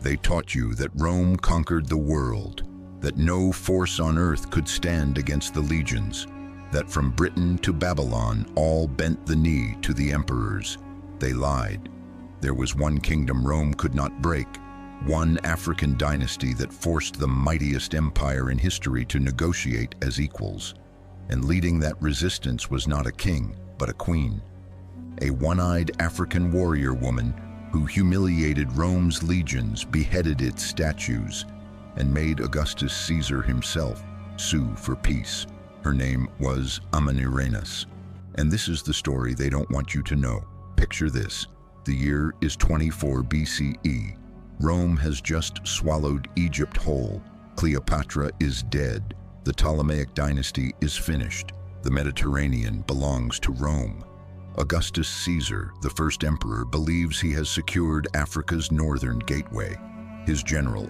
They taught you that Rome conquered the world, that no force on earth could stand against the legions, that from Britain to Babylon all bent the knee to the emperors. They lied. There was one kingdom Rome could not break, one African dynasty that forced the mightiest empire in history to negotiate as equals. And leading that resistance was not a king, but a queen. A one-eyed African warrior woman who humiliated Rome's legions, beheaded its statues, and made Augustus Caesar himself sue for peace. Her name was Amanirenas. And this is the story they don't want you to know. Picture this. The year is 24 BCE. Rome has just swallowed Egypt whole. Cleopatra is dead. The Ptolemaic dynasty is finished. The Mediterranean belongs to Rome. Augustus Caesar, the first emperor, believes he has secured Africa's northern gateway. His general,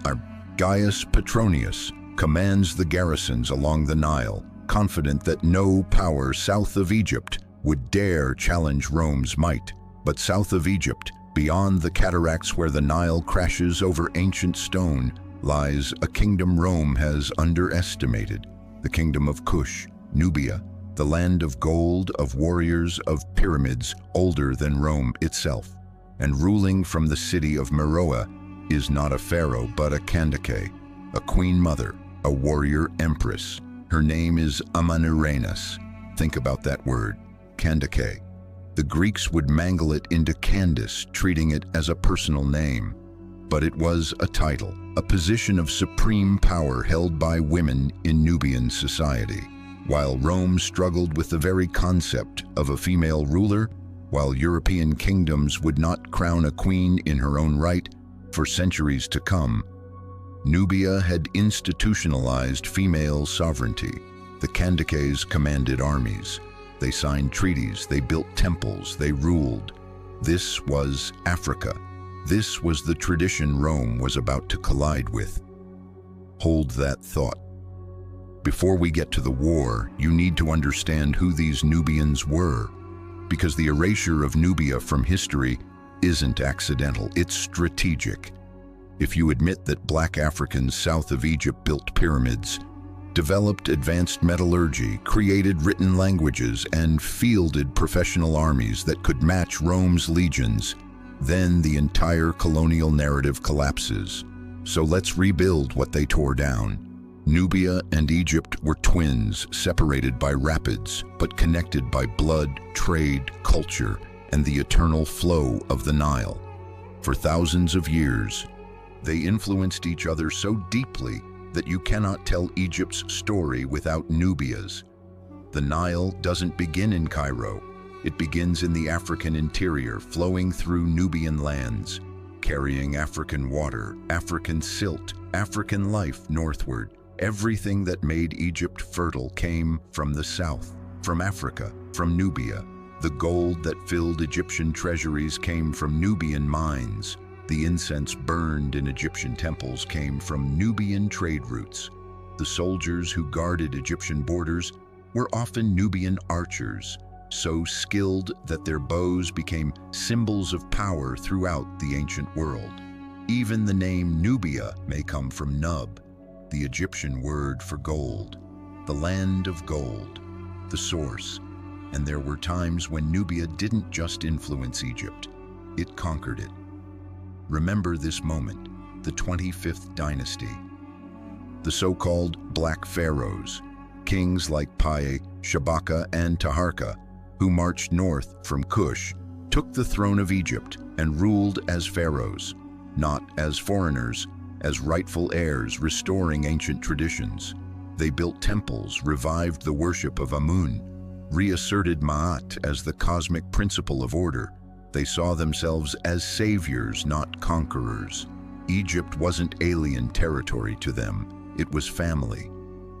Gaius Petronius, commands the garrisons along the Nile, confident that no power south of Egypt would dare challenge Rome's might. But south of Egypt, beyond the cataracts where the Nile crashes over ancient stone, lies a kingdom Rome has underestimated, the Kingdom of Kush, Nubia, the land of gold, of warriors, of pyramids, older than Rome itself. And ruling from the city of Meroë is not a pharaoh but a Kandake, a queen mother, a warrior empress. Her name is Amanirenas. Think about that word, Kandake. The Greeks would mangle it into Candace, treating it as a personal name. But it was a title, a position of supreme power held by women in Nubian society. While Rome struggled with the very concept of a female ruler, while European kingdoms would not crown a queen in her own right for centuries to come, Nubia had institutionalized female sovereignty. The Kandakes commanded armies. They signed treaties, they built temples, they ruled. This was Africa. This was the tradition Rome was about to collide with. Hold that thought. Before we get to the war, you need to understand who these Nubians were, because the erasure of Nubia from history isn't accidental, it's strategic. If you admit that black Africans south of Egypt built pyramids, developed advanced metallurgy, created written languages, and fielded professional armies that could match Rome's legions, then the entire colonial narrative collapses. So let's rebuild what they tore down. Nubia and Egypt were twins, separated by rapids, but connected by blood, trade, culture, and the eternal flow of the Nile. For thousands of years, they influenced each other so deeply that you cannot tell Egypt's story without Nubia's. The Nile doesn't begin in Cairo. It begins in the African interior, flowing through Nubian lands, carrying African water, African silt, African life northward. Everything that made Egypt fertile came from the south, from Africa, from Nubia. The gold that filled Egyptian treasuries came from Nubian mines. The incense burned in Egyptian temples came from Nubian trade routes. The soldiers who guarded Egyptian borders were often Nubian archers, so skilled that their bows became symbols of power throughout the ancient world. Even the name Nubia may come from Nub, the Egyptian word for gold, the land of gold, the source. And there were times when Nubia didn't just influence Egypt, it conquered it. Remember this moment, the 25th dynasty. The so-called Black Pharaohs, kings like Pai, Shabaka, and Taharka, who marched north from Kush, took the throne of Egypt and ruled as pharaohs, not as foreigners, as rightful heirs, restoring ancient traditions. They built temples, revived the worship of Amun, reasserted Ma'at as the cosmic principle of order. They saw themselves as saviors, not conquerors. Egypt wasn't alien territory to them, it was family.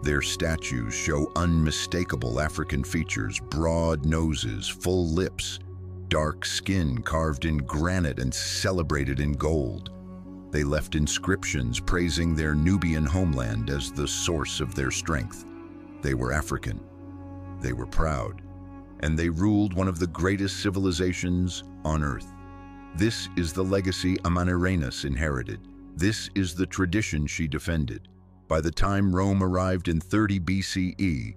Their statues show unmistakable African features, broad noses, full lips, dark skin carved in granite and celebrated in gold. They left inscriptions praising their Nubian homeland as the source of their strength. They were African, they were proud, and they ruled one of the greatest civilizations on earth. This is the legacy Amanirenas inherited. This is the tradition she defended. By the time Rome arrived in 30 BCE,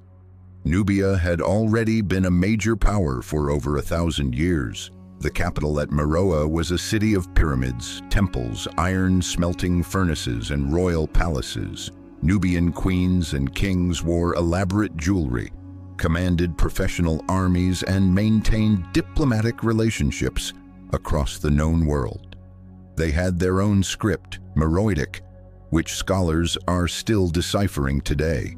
Nubia had already been a major power for over 1,000 years. The capital at Meroë was a city of pyramids, temples, iron smelting furnaces, and royal palaces. Nubian queens and kings wore elaborate jewelry, commanded professional armies, and maintained diplomatic relationships across the known world. They had their own script, Meroitic, which scholars are still deciphering today.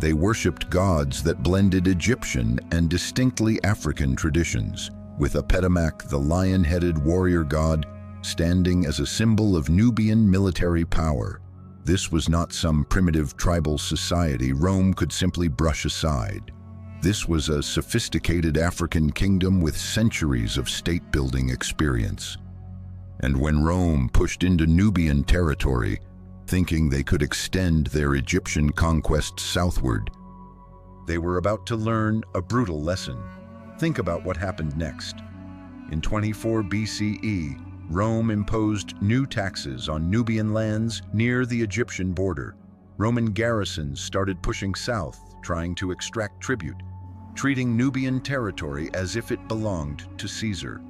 They worshipped gods that blended Egyptian and distinctly African traditions, with Apetamak, the lion-headed warrior god, standing as a symbol of Nubian military power. This was not some primitive tribal society Rome could simply brush aside. This was a sophisticated African kingdom with centuries of state-building experience. And when Rome pushed into Nubian territory, thinking they could extend their Egyptian conquests southward, they were about to learn a brutal lesson. Think about what happened next. In 24 BCE, Rome imposed new taxes on Nubian lands near the Egyptian border. Roman garrisons started pushing south, trying to extract tribute, treating Nubian territory as if it belonged to Caesar.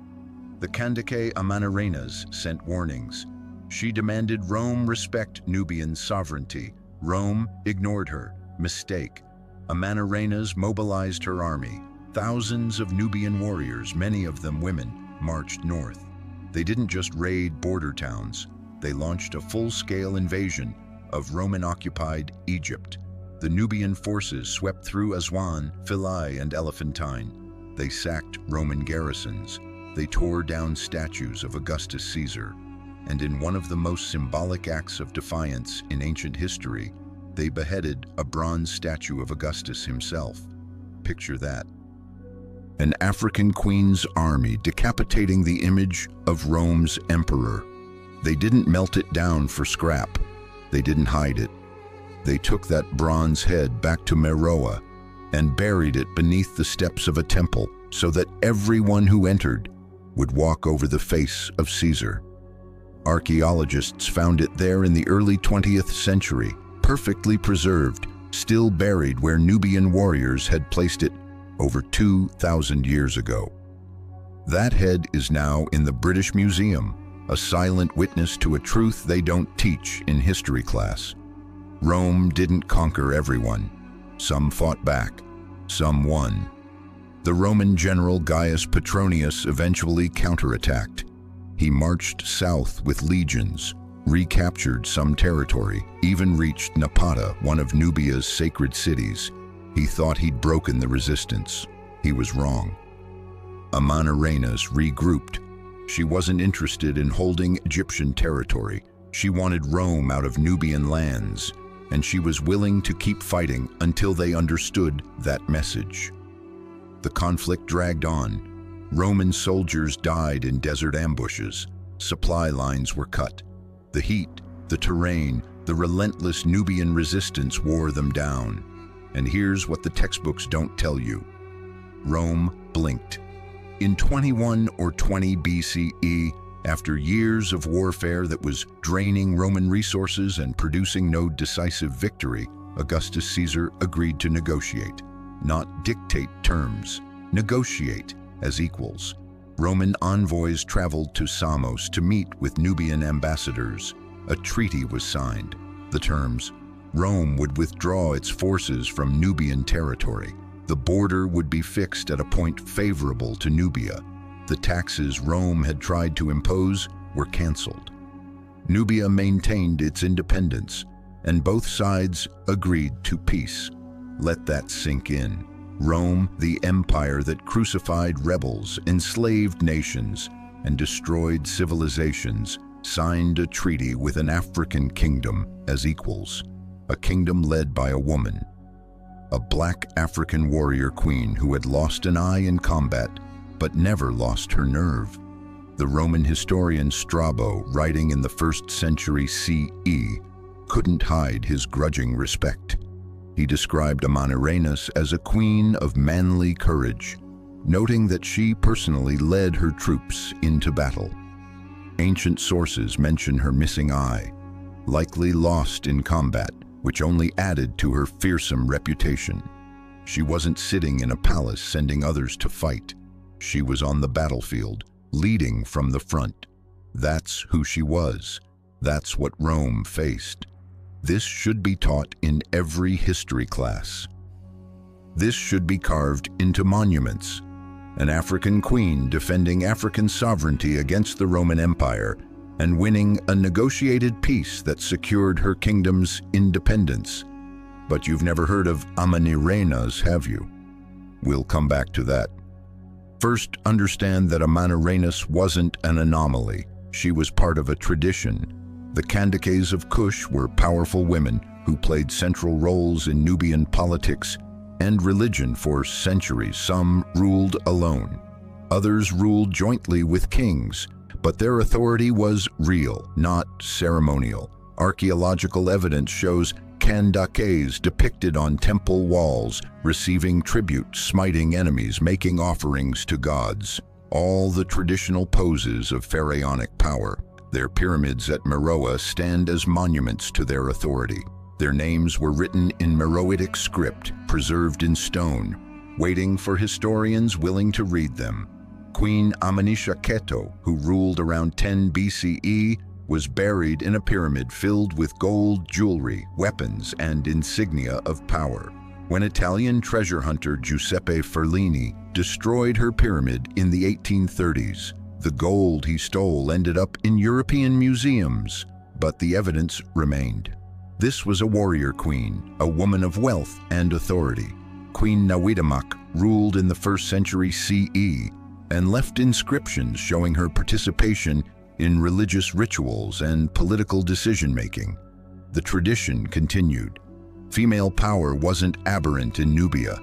The Kandake Amanirenas sent warnings. She demanded Rome respect Nubian sovereignty. Rome ignored her. Mistake. Amanirenas mobilized her army. Thousands of Nubian warriors, many of them women, marched north. They didn't just raid border towns. They launched a full-scale invasion of Roman-occupied Egypt. The Nubian forces swept through Aswan, Philae, and Elephantine. They sacked Roman garrisons. They tore down statues of Augustus Caesar. And in one of the most symbolic acts of defiance in ancient history, they beheaded a bronze statue of Augustus himself. Picture that. An African queen's army decapitating the image of Rome's emperor. They didn't melt it down for scrap. They didn't hide it. They took that bronze head back to Meroë and buried it beneath the steps of a temple so that everyone who entered would walk over the face of Caesar. Archaeologists found it there in the early 20th century, perfectly preserved, still buried where Nubian warriors had placed it over 2,000 years ago. That head is now in the British Museum, a silent witness to a truth they don't teach in history class. Rome didn't conquer everyone. Some fought back, some won. The Roman general Gaius Petronius eventually counterattacked. He marched south with legions, recaptured some territory, even reached Napata, one of Nubia's sacred cities. He thought he'd broken the resistance. He was wrong. Amanirenas regrouped. She wasn't interested in holding Egyptian territory. She wanted Rome out of Nubian lands, and she was willing to keep fighting until they understood that message. The conflict dragged on. Roman soldiers died in desert ambushes. Supply lines were cut. The heat, the terrain, the relentless Nubian resistance wore them down. And here's what the textbooks don't tell you. Rome blinked. In 21 or 20 BCE, after years of warfare that was draining Roman resources and producing no decisive victory, Augustus Caesar agreed to negotiate. Not dictate terms, negotiate as equals. Roman envoys traveled to Samos to meet with Nubian ambassadors. A treaty was signed. The terms: Rome would withdraw its forces from Nubian territory. The border would be fixed at a point favorable to Nubia. The taxes Rome had tried to impose were canceled. Nubia maintained its independence, and both sides agreed to peace. Let that sink in. Rome, the empire that crucified rebels, enslaved nations, and destroyed civilizations, signed a treaty with an African kingdom as equals. A kingdom led by a woman, a black African warrior queen who had lost an eye in combat, but never lost her nerve. The Roman historian Strabo, writing in the 1st century CE, couldn't hide his grudging respect. He described Amanirenas as a queen of manly courage, noting that she personally led her troops into battle. Ancient sources mention her missing eye, likely lost in combat, which only added to her fearsome reputation. She wasn't sitting in a palace sending others to fight. She was on the battlefield, leading from the front. That's who she was. That's what Rome faced. This should be taught in every history class. This should be carved into monuments. An African queen defending African sovereignty against the Roman Empire and winning a negotiated peace that secured her kingdom's independence. But you've never heard of Amanirenas, have you? We'll come back to that. First, understand that Amanirenas wasn't an anomaly. She was part of a tradition. The Kandakes of Kush were powerful women who played central roles in Nubian politics and religion for centuries. Some ruled alone. Others ruled jointly with kings, but their authority was real, not ceremonial. Archaeological evidence shows Kandakes depicted on temple walls, receiving tribute, smiting enemies, making offerings to gods. All the traditional poses of pharaonic power. Their pyramids at Meroë stand as monuments to their authority. Their names were written in Meroitic script, preserved in stone, waiting for historians willing to read them. Queen Amenishaketo, who ruled around 10 BCE, was buried in a pyramid filled with gold jewelry, weapons, and insignia of power. When Italian treasure hunter Giuseppe Ferlini destroyed her pyramid in the 1830s, the gold he stole ended up in European museums, but the evidence remained. This was a warrior queen, a woman of wealth and authority. Queen Nawidamak ruled in the 1st century CE and left inscriptions showing her participation in religious rituals and political decision-making. The tradition continued. Female power wasn't aberrant in Nubia.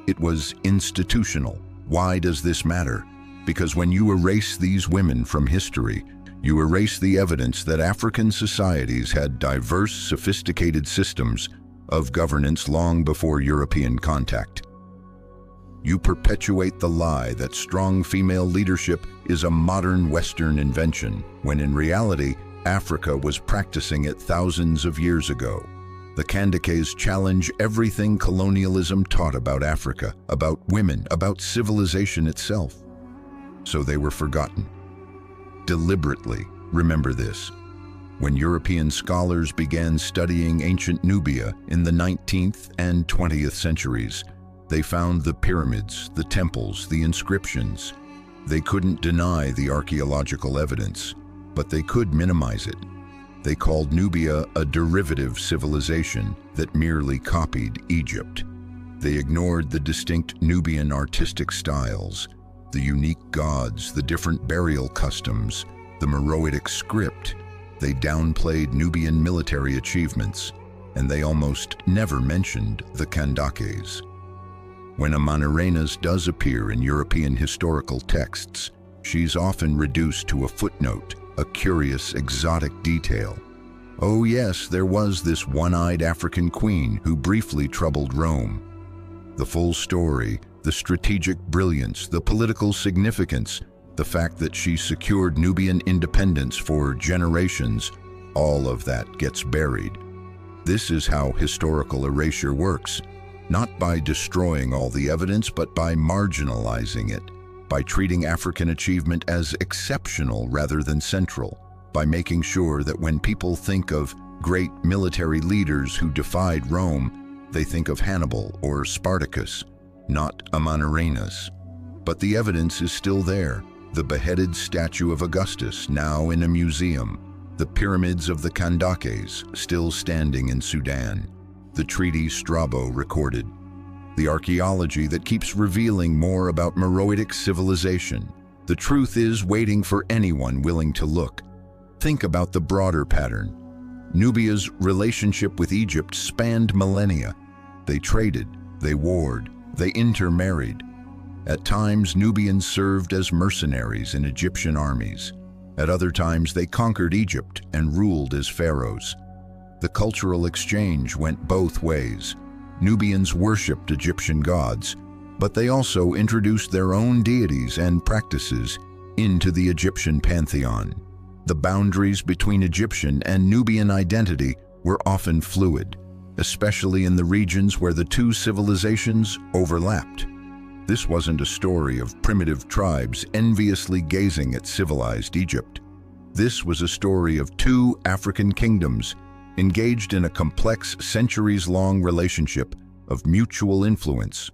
It was institutional. Why does this matter? Because when you erase these women from history, you erase the evidence that African societies had diverse, sophisticated systems of governance long before European contact. You perpetuate the lie that strong female leadership is a modern Western invention, when in reality, Africa was practicing it thousands of years ago. The Kandakes challenge everything colonialism taught about Africa, about women, about civilization itself. So they were forgotten. Deliberately, remember this. When European scholars began studying ancient Nubia in the 19th and 20th centuries, they found the pyramids, the temples, the inscriptions. They couldn't deny the archaeological evidence, but they could minimize it. They called Nubia a derivative civilization that merely copied Egypt. They ignored the distinct Nubian artistic styles, the unique gods, the different burial customs, the Meroitic script. They downplayed Nubian military achievements, and they almost never mentioned the Kandakes. When Amanirenas does appear in European historical texts, she's often reduced to a footnote, a curious, exotic detail. Oh yes, there was this one-eyed African queen who briefly troubled Rome. The full story, the strategic brilliance, the political significance, the fact that she secured Nubian independence for generations, all of that gets buried. This is how historical erasure works. Not by destroying all the evidence, but by marginalizing it, by treating African achievement as exceptional rather than central, by making sure that when people think of great military leaders who defied Rome, they think of Hannibal or Spartacus, not Amanirenas. But the evidence is still there. The beheaded statue of Augustus, now in a museum. The pyramids of the Kandakes, still standing in Sudan. The treaty Strabo recorded. The archaeology that keeps revealing more about Meroitic civilization. The truth is waiting for anyone willing to look. Think about the broader pattern. Nubia's relationship with Egypt spanned millennia. They traded, they warred, they intermarried. At times, Nubians served as mercenaries in Egyptian armies. At other times, they conquered Egypt and ruled as pharaohs. The cultural exchange went both ways. Nubians worshipped Egyptian gods, but they also introduced their own deities and practices into the Egyptian pantheon. The boundaries between Egyptian and Nubian identity were often fluid, especially in the regions where the two civilizations overlapped. This wasn't a story of primitive tribes enviously gazing at civilized Egypt. This was a story of two African kingdoms engaged in a complex, centuries-long relationship of mutual influence.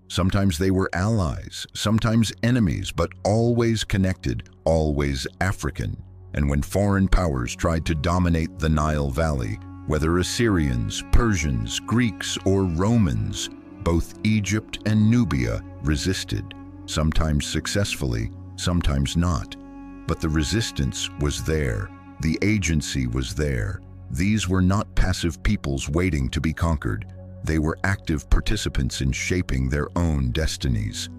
Sometimes they were allies, sometimes enemies, but always connected, always African. And when foreign powers tried to dominate the Nile Valley, whether Assyrians, Persians, Greeks, or Romans, both Egypt and Nubia resisted, sometimes successfully, sometimes not. But the resistance was there. The agency was there. These were not passive peoples waiting to be conquered. They were active participants in shaping their own destinies.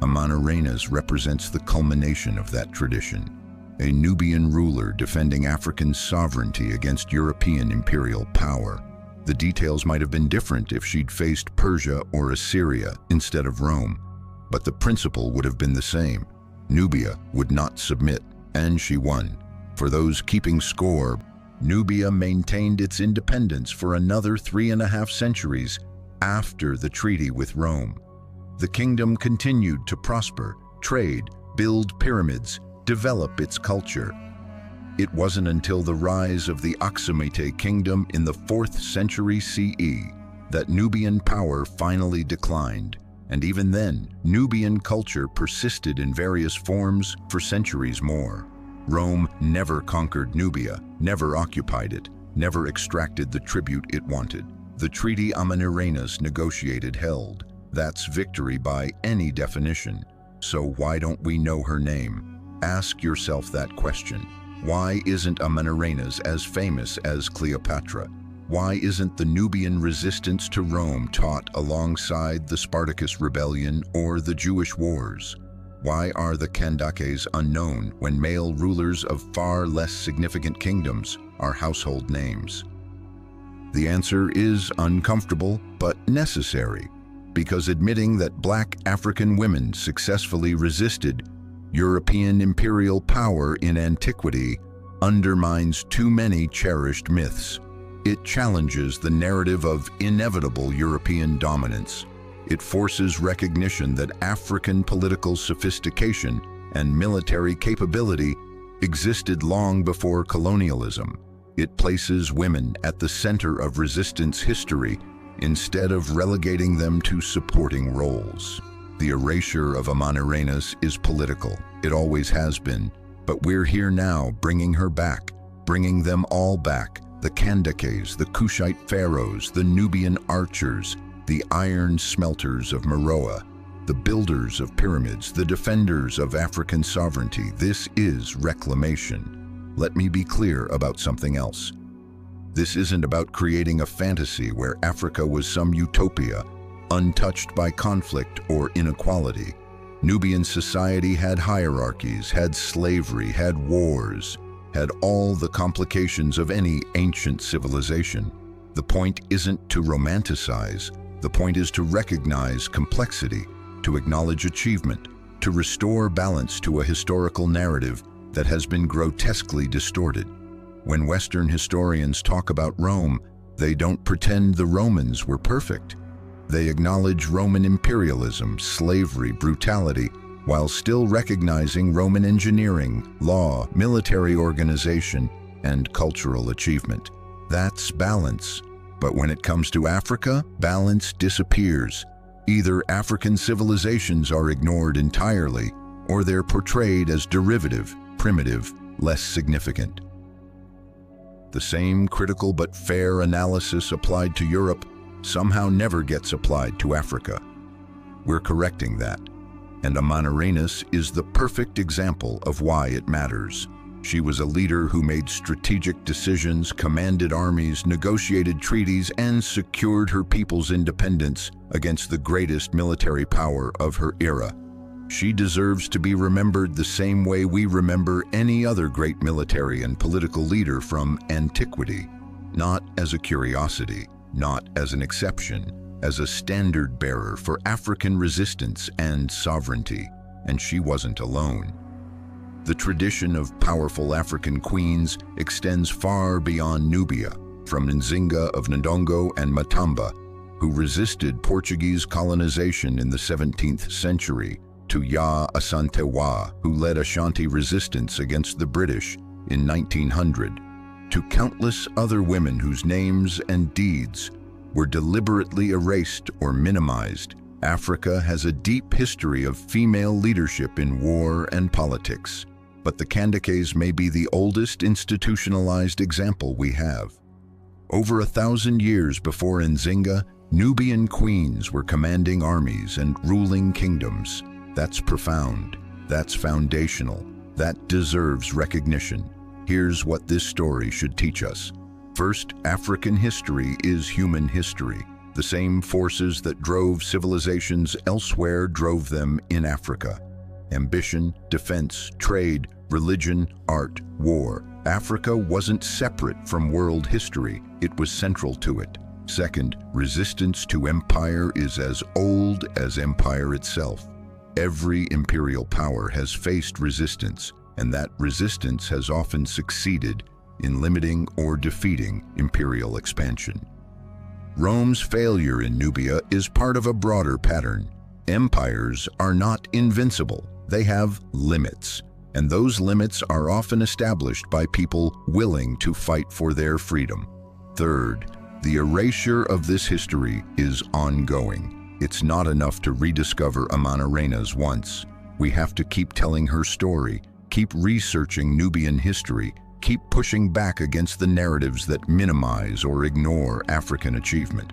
Amanirenas represents the culmination of that tradition, a Nubian ruler defending African sovereignty against European imperial power. The details might have been different if she'd faced Persia or Assyria instead of Rome, but the principle would have been the same. Nubia would not submit, and she won. For those keeping score, Nubia maintained its independence for another 3.5 centuries after the treaty with Rome. The kingdom continued to prosper, trade, build pyramids, develop its culture. It wasn't until the rise of the Aksumite kingdom in the 4th century CE that Nubian power finally declined, and even then, Nubian culture persisted in various forms for centuries more. Rome never conquered Nubia, never occupied it, never extracted the tribute it wanted. The treaty Amanirenas negotiated held. That's victory by any definition. So why don't we know her name? Ask yourself that question. Why isn't Amanirenas as famous as Cleopatra? Why isn't the Nubian resistance to Rome taught alongside the Spartacus rebellion or the Jewish wars? Why are the Kandakes unknown when male rulers of far less significant kingdoms are household names? The answer is uncomfortable but necessary, because admitting that Black African women successfully resisted European imperial power in antiquity undermines too many cherished myths. It challenges the narrative of inevitable European dominance. It forces recognition that African political sophistication and military capability existed long before colonialism. It places women at the center of resistance history instead of relegating them to supporting roles. The erasure of Amanirenas is political. It always has been. But we're here now bringing her back, bringing them all back. The Kandakes, the Kushite pharaohs, the Nubian archers, the iron smelters of Meroë, the builders of pyramids, the defenders of African sovereignty. This is reclamation. Let me be clear about something else. This isn't about creating a fantasy where Africa was some utopia, untouched by conflict or inequality. Nubian society had hierarchies, had slavery, had wars, had all the complications of any ancient civilization. The point isn't to romanticize. The point is to recognize complexity, to acknowledge achievement, to restore balance to a historical narrative that has been grotesquely distorted. When Western historians talk about Rome, they don't pretend the Romans were perfect. They acknowledge Roman imperialism, slavery, brutality, while still recognizing Roman engineering, law, military organization, and cultural achievement. That's balance. But when it comes to Africa, balance disappears. Either African civilizations are ignored entirely, or they're portrayed as derivative, primitive, less significant. The same critical but fair analysis applied to Europe somehow never gets applied to Africa. We're correcting that, and Amanirenas is the perfect example of why it matters. She was a leader who made strategic decisions, commanded armies, negotiated treaties, and secured her people's independence against the greatest military power of her era. She deserves to be remembered the same way we remember any other great military and political leader from antiquity, not as a curiosity, not as an exception, as a standard bearer for African resistance and sovereignty. And she wasn't alone. The tradition of powerful African queens extends far beyond Nubia, from Nzinga of Ndongo and Matamba, who resisted Portuguese colonization in the 17th century, to Ya Asantewa, who led Ashanti resistance against the British in 1900, to countless other women whose names and deeds were deliberately erased or minimized. Africa has a deep history of female leadership in war and politics, but the Kandakes may be the oldest institutionalized example we have. Over 1,000 years before Nzinga, Nubian queens were commanding armies and ruling kingdoms. That's profound, that's foundational, that deserves recognition. Here's what this story should teach us. First, African history is human history. The same forces that drove civilizations elsewhere drove them in Africa. Ambition, defense, trade, religion, art, war. Africa wasn't separate from world history, it was central to it. Second, resistance to empire is as old as empire itself. Every imperial power has faced resistance, and that resistance has often succeeded in limiting or defeating imperial expansion. Rome's failure in Nubia is part of a broader pattern. Empires are not invincible, they have limits, and those limits are often established by people willing to fight for their freedom. Third, the erasure of this history is ongoing. It's not enough to rediscover Amanirenas once. We have to keep telling her story, keep researching Nubian history, keep pushing back against the narratives that minimize or ignore African achievement.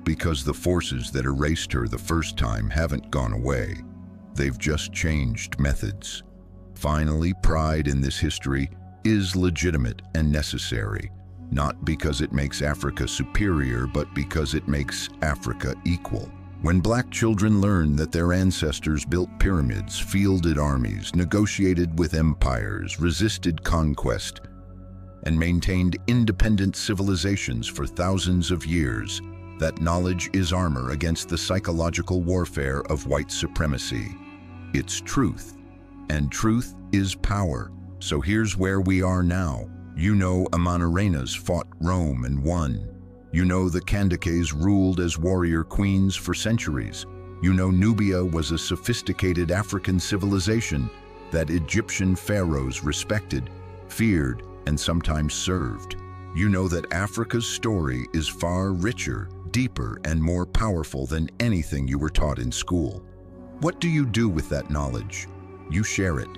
Because the forces that erased her the first time haven't gone away. They've just changed methods. Finally, pride in this history is legitimate and necessary, not because it makes Africa superior, but because it makes Africa equal. When black children learn that their ancestors built pyramids, fielded armies, negotiated with empires, resisted conquest, and maintained independent civilizations for thousands of years, that knowledge is armor against the psychological warfare of white supremacy. It's truth, and truth is power. So here's where we are now. You know Amanirenas fought Rome and won. You know the Kandakes ruled as warrior queens for centuries. You know Nubia was a sophisticated African civilization that Egyptian pharaohs respected, feared, and sometimes served. You know that Africa's story is far richer, deeper, and more powerful than anything you were taught in school. What do you do with that knowledge? You share it.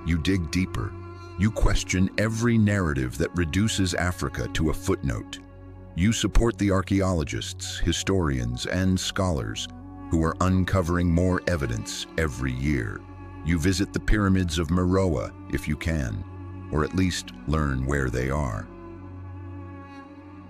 You dig deeper. You question every narrative that reduces Africa to a footnote. You support the archaeologists, historians, and scholars who are uncovering more evidence every year. You visit the pyramids of Meroë if you can, or at least learn where they are.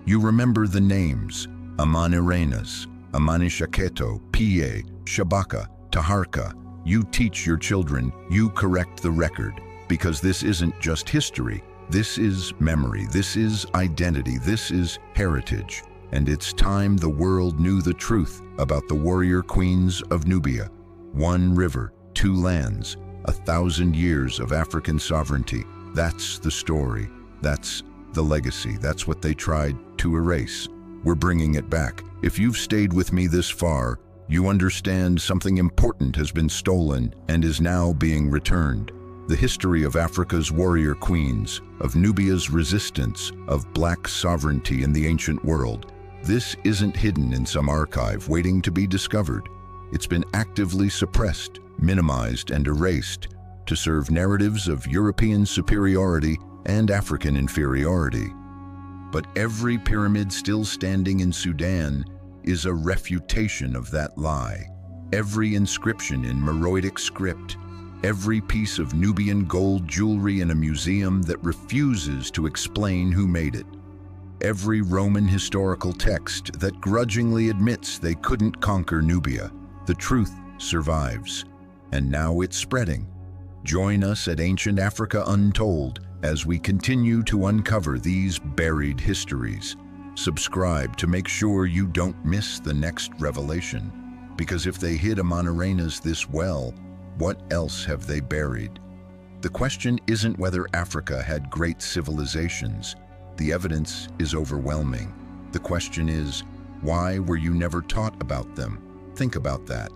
You remember the names: Amanirenas, Amanishaketo, Pie, Shabaka, Taharka. You teach your children, you correct the record, because this isn't just history. This is memory, this is identity, this is heritage. And it's time the world knew the truth about the warrior queens of Nubia. One river, two lands, 1,000 years of African sovereignty. That's the story. That's the legacy. That's what they tried to erase. We're bringing it back. If you've stayed with me this far, you understand something important has been stolen and is now being returned. The history of Africa's warrior queens, of Nubia's resistance, of black sovereignty in the ancient world. This isn't hidden in some archive waiting to be discovered. It's been actively suppressed, minimized, and erased to serve narratives of European superiority and African inferiority. But every pyramid still standing in Sudan is a refutation of that lie. Every inscription in Meroitic script, every piece of Nubian gold jewelry in a museum that refuses to explain who made it. Every Roman historical text that grudgingly admits they couldn't conquer Nubia. The truth survives, and now it's spreading. Join us at Ancient Africa Untold as we continue to uncover these buried histories. Subscribe to make sure you don't miss the next revelation, because if they hid Amanirenas this well, what else have they buried? The question isn't whether Africa had great civilizations. The evidence is overwhelming. The question is, why were you never taught about them? Think about that.